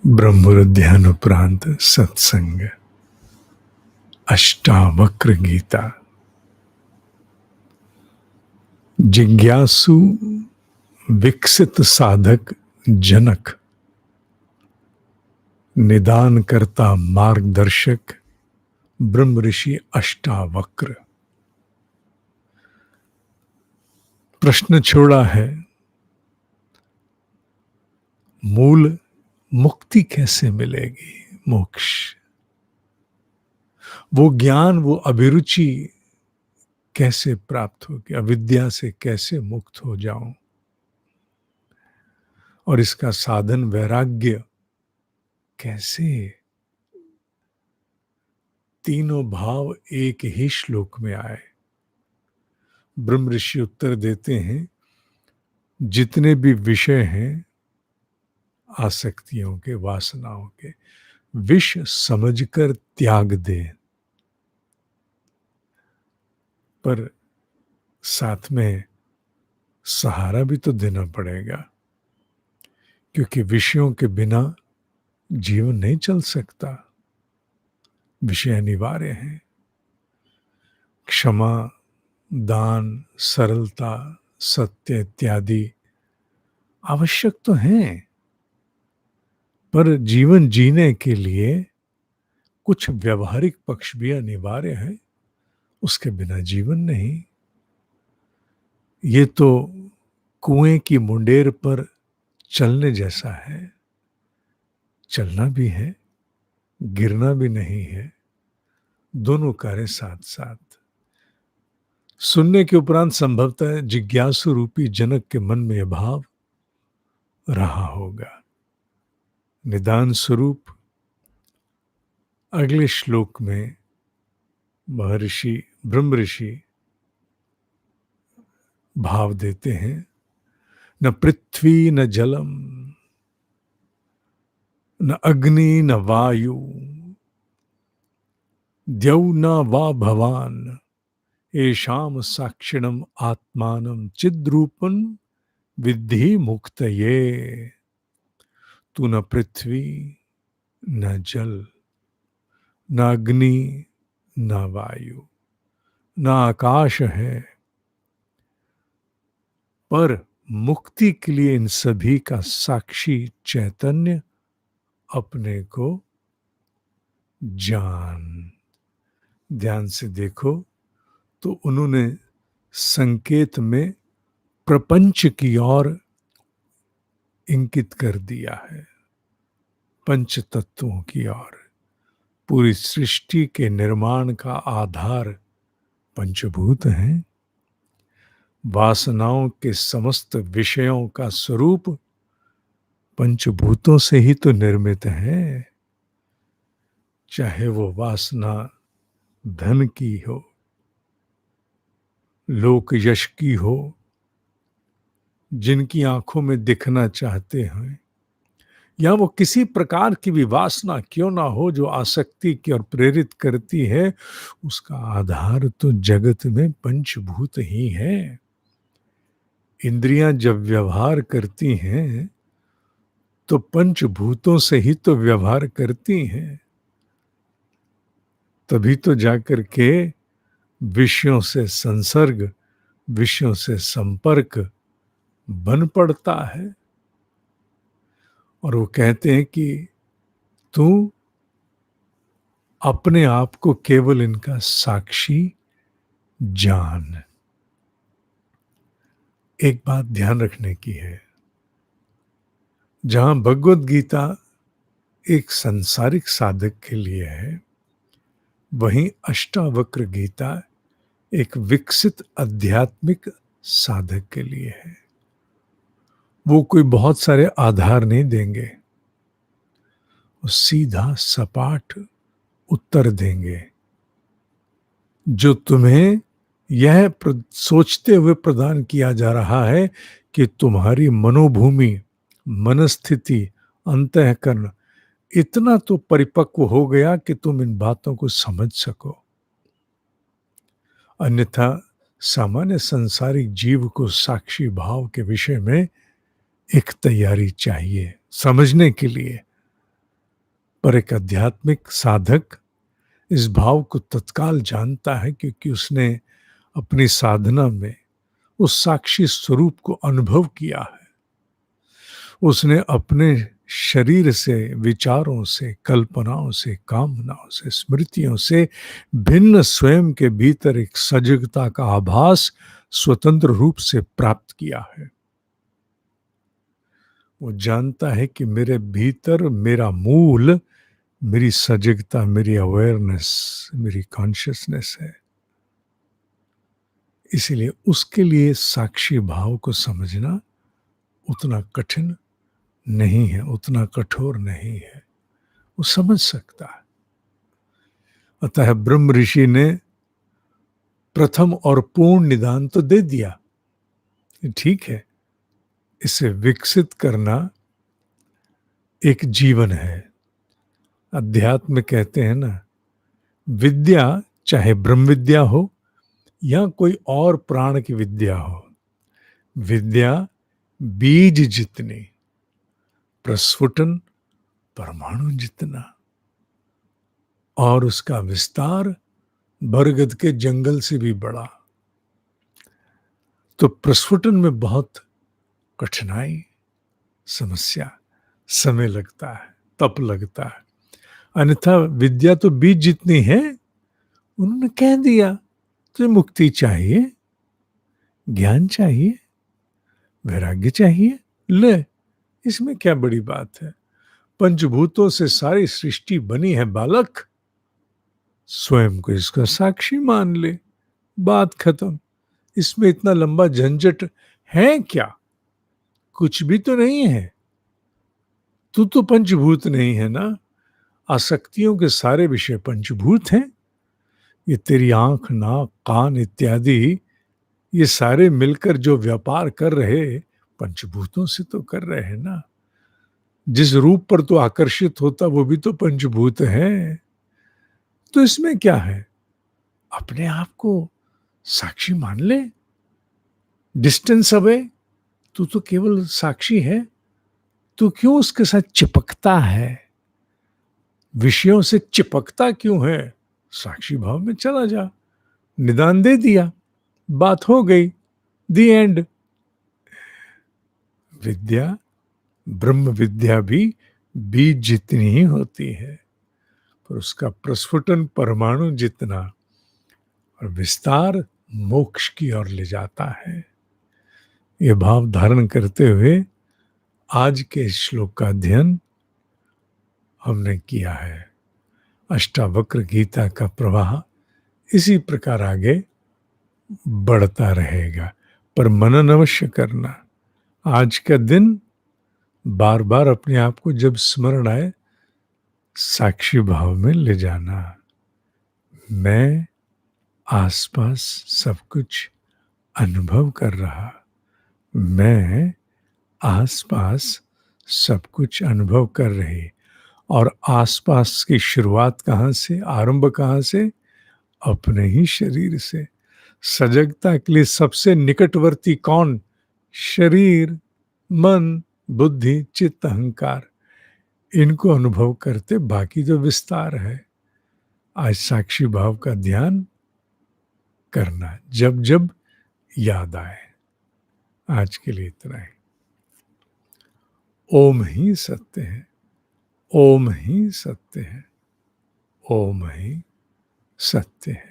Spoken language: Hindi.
ब्रह्मोद्यान उपरांत सत्संग, अष्टावक्र गीता। जिज्ञासु विकसित साधक जनक, निदान करता मार्गदर्शक ब्रह्म ऋषि अष्टावक्र। प्रश्न छोड़ा है, मूल मुक्ति कैसे मिलेगी, मोक्ष, वो ज्ञान, वो अभिरुचि कैसे प्राप्त होगी, अविद्या से कैसे मुक्त हो जाऊं, और इसका साधन वैराग्य कैसे। तीनों भाव एक ही श्लोक में आए। ब्रह्म ऋषि उत्तर देते हैं, जितने भी विषय हैं आसक्तियों के, वासनाओं के, विष समझकर त्याग दे। पर साथ में सहारा भी तो देना पड़ेगा, क्योंकि विषयों के बिना जीवन नहीं चल सकता। विषय अनिवार्य हैं। क्षमा, दान, सरलता, सत्य इत्यादि आवश्यक तो हैं, पर जीवन जीने के लिए कुछ व्यवहारिक पक्ष भी अनिवार्य है। उसके बिना जीवन नहीं। ये तो कुएं की मुंडेर पर चलने जैसा है। चलना भी है, गिरना भी नहीं है, दोनों कार्य साथ साथ। सुनने के उपरांत संभवतः जिज्ञासु रूपी जनक के मन में यह भाव रहा होगा। निदान स्वरूप अगले श्लोक में महर्षि ब्रह्म ऋषि भाव देते हैं, न पृथ्वी न जलम न अग्नि न वायु द्यौ न वा भवान येषाम साक्षिणम आत्मानम चिद्रूपं विद्धि मुक्तये। तू न पृथ्वी न जल न अग्नि न वायु न आकाश है, पर मुक्ति के लिए इन सभी का साक्षी चैतन्य अपने को जान। ध्यान से देखो तो उन्होंने संकेत में प्रपंच की ओर इंकित कर दिया है, पंच तत्वों की ओर। पूरी सृष्टि के निर्माण का आधार पंचभूत हैं। वासनाओं के समस्त विषयों का स्वरूप पंचभूतों से ही तो निर्मित है। चाहे वो वासना धन की हो, लोक यश की हो, जिनकी आंखों में दिखना चाहते हैं, या वो किसी प्रकार की भी वासना क्यों ना हो जो आसक्ति की ओर प्रेरित करती है, उसका आधार तो जगत में पंचभूत ही है। इंद्रियां जब व्यवहार करती हैं तो पंचभूतों से ही तो व्यवहार करती हैं। तभी तो जाकर के विषयों से संसर्ग, विषयों से संपर्क बन पड़ता है। और वो कहते हैं कि तू अपने आप को केवल इनका साक्षी जान। एक बात ध्यान रखने की है, जहां भगवत गीता एक सांसारिक साधक के लिए है, वहीं अष्टावक्र गीता एक विकसित आध्यात्मिक साधक के लिए है। वो कोई बहुत सारे आधार नहीं देंगे, वो सीधा सपाट उत्तर देंगे, जो तुम्हें यह सोचते हुए प्रदान किया जा रहा है कि तुम्हारी मनोभूमि, मनस्थिति, अंतःकरण इतना तो परिपक्व हो गया कि तुम इन बातों को समझ सको। अन्यथा सामान्य संसारिक जीव को साक्षी भाव के विषय में एक तैयारी चाहिए समझने के लिए। पर एक आध्यात्मिक साधक इस भाव को तत्काल जानता है, क्योंकि उसने अपनी साधना में उस साक्षी स्वरूप को अनुभव किया है। उसने अपने शरीर से, विचारों से, कल्पनाओं से, कामनाओं से, स्मृतियों से भिन्न स्वयं के भीतर एक सजगता का आभास स्वतंत्र रूप से प्राप्त किया है। वो जानता है कि मेरे भीतर मेरा मूल, मेरी सजगता, मेरी अवेयरनेस, मेरी कॉन्शियसनेस है। इसलिए उसके लिए साक्षी भाव को समझना उतना कठिन नहीं है, उतना कठोर नहीं है, वो समझ सकता है। अतः ब्रह्म ऋषि ने प्रथम और पूर्ण निदान तो दे दिया, ठीक है, इसे विकसित करना एक जीवन है। अध्यात्म कहते हैं ना, विद्या चाहे ब्रह्म विद्या हो या कोई और प्राण की विद्या हो, विद्या बीज जितनी, प्रस्फुटन परमाणु जितना, और उसका विस्तार बरगद के जंगल से भी बड़ा। तो प्रस्फुटन में बहुत कठिनाई, समस्या, समय लगता है, तप लगता है। अन्यथा विद्या तो बीज जितनी है। उन्होंने कह दिया तुझे मुक्ति चाहिए, ज्ञान चाहिए, वैराग्य चाहिए, ले, इसमें क्या बड़ी बात है। पंचभूतों से सारी सृष्टि बनी है बालक, स्वयं को इसका साक्षी मान ले, बात खत्म। इसमें इतना लंबा झंझट है क्या? कुछ भी तो नहीं है। तू तो पंचभूत नहीं है ना। आसक्तियों के सारे विषय पंचभूत हैं। ये तेरी आंख, नाक, कान इत्यादि, ये सारे मिलकर जो व्यापार कर रहे, पंचभूतों से तो कर रहे हैं ना। जिस रूप पर तो आकर्षित होता वो भी तो पंचभूत है। तो इसमें क्या है, अपने आप को साक्षी मान ले, डिस्टेंस अवे। तू तो केवल साक्षी है, तू क्यों उसके साथ चिपकता है, विषयों से चिपकता क्यों है? साक्षी भाव में चला जा। निदान दे दिया, बात हो गई, द एंड। विद्या, ब्रह्म विद्या भी बीज जितनी ही होती है, पर उसका प्रस्फुटन परमाणु जितना और विस्तार मोक्ष की ओर ले जाता है। ये भाव धारण करते हुए आज के श्लोक का अध्ययन हमने किया है। अष्टावक्र गीता का प्रवाह इसी प्रकार आगे बढ़ता रहेगा, पर मनन अवश्य करना। आज का दिन बार बार अपने आप को जब स्मरण आए, साक्षी भाव में ले जाना। मैं आसपास सब कुछ अनुभव कर रहा, मैं आसपास सब कुछ अनुभव कर रही। और आसपास की शुरुआत कहाँ से, आरंभ कहाँ से? अपने ही शरीर से। सजगता के लिए सबसे निकटवर्ती कौन? शरीर, मन, बुद्धि, चित्त, अहंकार। इनको अनुभव करते बाकी तो विस्तार है। आज साक्षी भाव का ध्यान करना जब जब याद आए। आज के लिए इतना ही। ओम ही सत्य है, ओम ही सत्य है, ओम ही सत्य है।